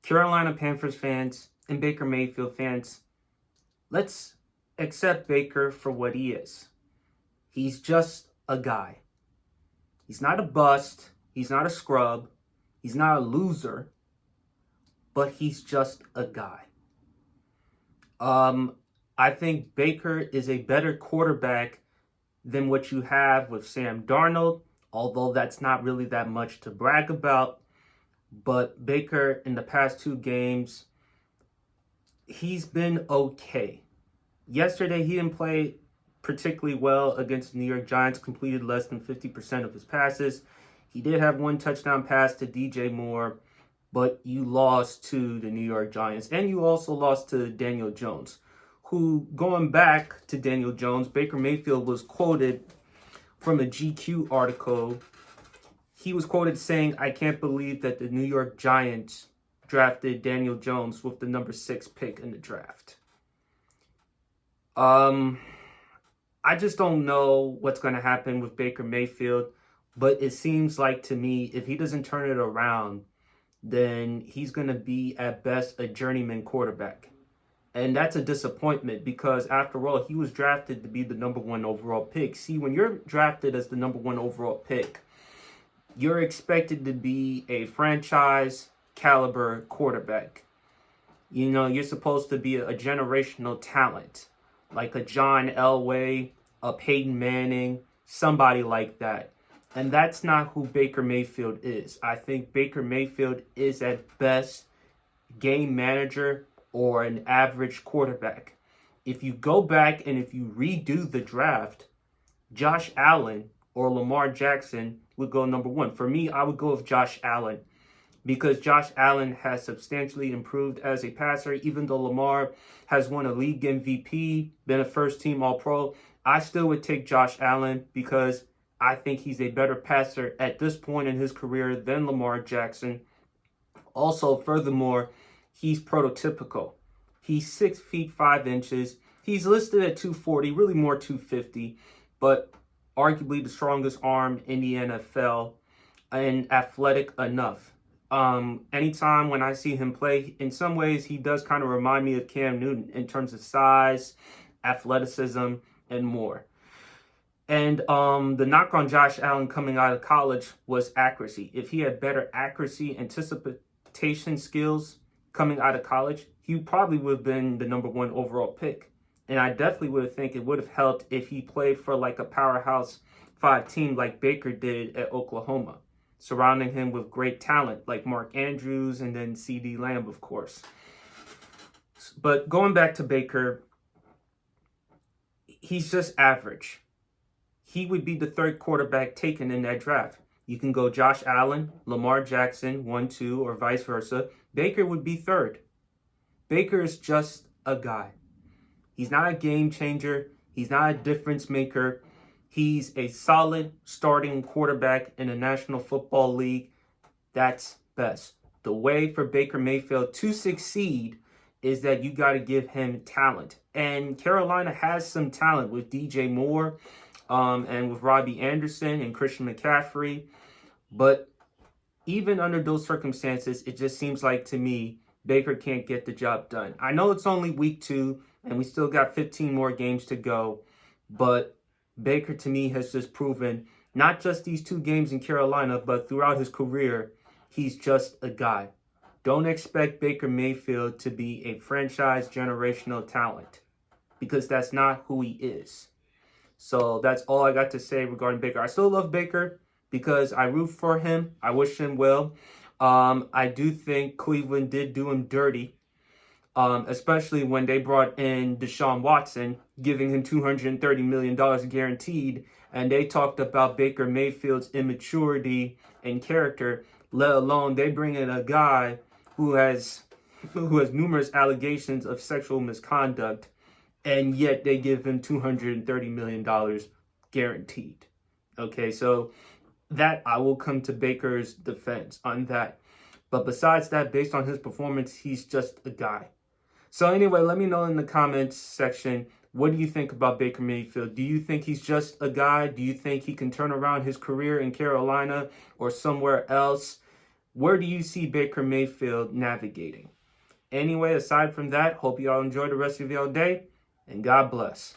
Carolina Panthers fans and Baker Mayfield fans, let's accept Baker for what he is. He's just a guy. He's not a bust. He's not a scrub. He's not a loser. But he's just a guy. I think Baker is a better quarterback than what you have with Sam Darnold, although that's not really that much to brag about. But Baker, in the past 2 games, he's been okay. Yesterday, he didn't play particularly well against the New York Giants, completed less than 50% of his passes. He did have 1 touchdown pass to DJ Moore, but you lost to the New York Giants. And you also lost to Daniel Jones, who, going back to Daniel Jones, Baker Mayfield was quoted from a GQ article. He was quoted saying, "I can't believe that the New York Giants drafted Daniel Jones with the number 6 pick in the draft." I just don't know what's going to happen with Baker Mayfield, but it seems like to me, if he doesn't turn it around, then he's going to be at best a journeyman quarterback. And that's a disappointment because, after all, he was drafted to be the number 1 overall pick. See, when you're drafted as the number 1 overall pick, you're expected to be a franchise caliber quarterback. You know, you're supposed to be a generational talent, like a John Elway, a Peyton Manning, somebody like that. And that's not who Baker Mayfield is. I think Baker Mayfield is at best game manager or an average quarterback. If you go back and if you redo the draft, Josh Allen or Lamar Jackson would go number 1. For me, I would go with Josh Allen because Josh Allen has substantially improved as a passer. Even though Lamar has won a league MVP, been a first-team All-Pro, I still would take Josh Allen because I think he's a better passer at this point in his career than Lamar Jackson. Also, furthermore, he's prototypical. He's 6 feet 5 inches. He's listed at 240, really more 250, but arguably the strongest arm in the NFL and athletic enough. Anytime when I see him play, in some ways, he does kind of remind me of Cam Newton in terms of size, athleticism, and more. And the knock on Josh Allen coming out of college was accuracy. If he had better accuracy, anticipation skills coming out of college, he probably would have been the number 1 overall pick. And I definitely would think it would have helped if he played for like a powerhouse 5 team like Baker did at Oklahoma, surrounding him with great talent like Mark Andrews and then CD Lamb, of course. But going back to Baker, he's just average. He would be the 3rd quarterback taken in that draft. You can go Josh Allen, Lamar Jackson, 1, 2, or vice versa. Baker would be 3rd. Baker is just a guy. He's not a game changer. He's not a difference maker. He's a solid starting quarterback in the National Football League. That's best. The way for Baker Mayfield to succeed is that you got to give him talent. And Carolina has some talent with DJ Moore and with Robbie Anderson and Christian McCaffrey. But even under those circumstances, it just seems like to me, Baker can't get the job done. I know it's only week 2 and we still got 15 more games to go, but Baker to me has just proven, not just these 2 games in Carolina, but throughout his career, he's just a guy. Don't expect Baker Mayfield to be a franchise generational talent because that's not who he is. So that's all I got to say regarding Baker. I still love Baker because I root for him. I wish him well. I do think Cleveland did do him dirty, especially when they brought in Deshaun Watson, giving him $230 million guaranteed, and they talked about Baker Mayfield's immaturity and character, let alone they bring in a guy who has numerous allegations of sexual misconduct, and yet they give him $230 million guaranteed. Okay, so that I will come to Baker's defense on that. But besides that, based on his performance, he's just a guy. So anyway, let me know in the comments section, what do you think about Baker Mayfield? Do you think he's just a guy? Do you think he can turn around his career in Carolina or somewhere else? where do you see Baker Mayfield navigating? Anyway, aside from that, hope you all enjoy the rest of your day, and God bless.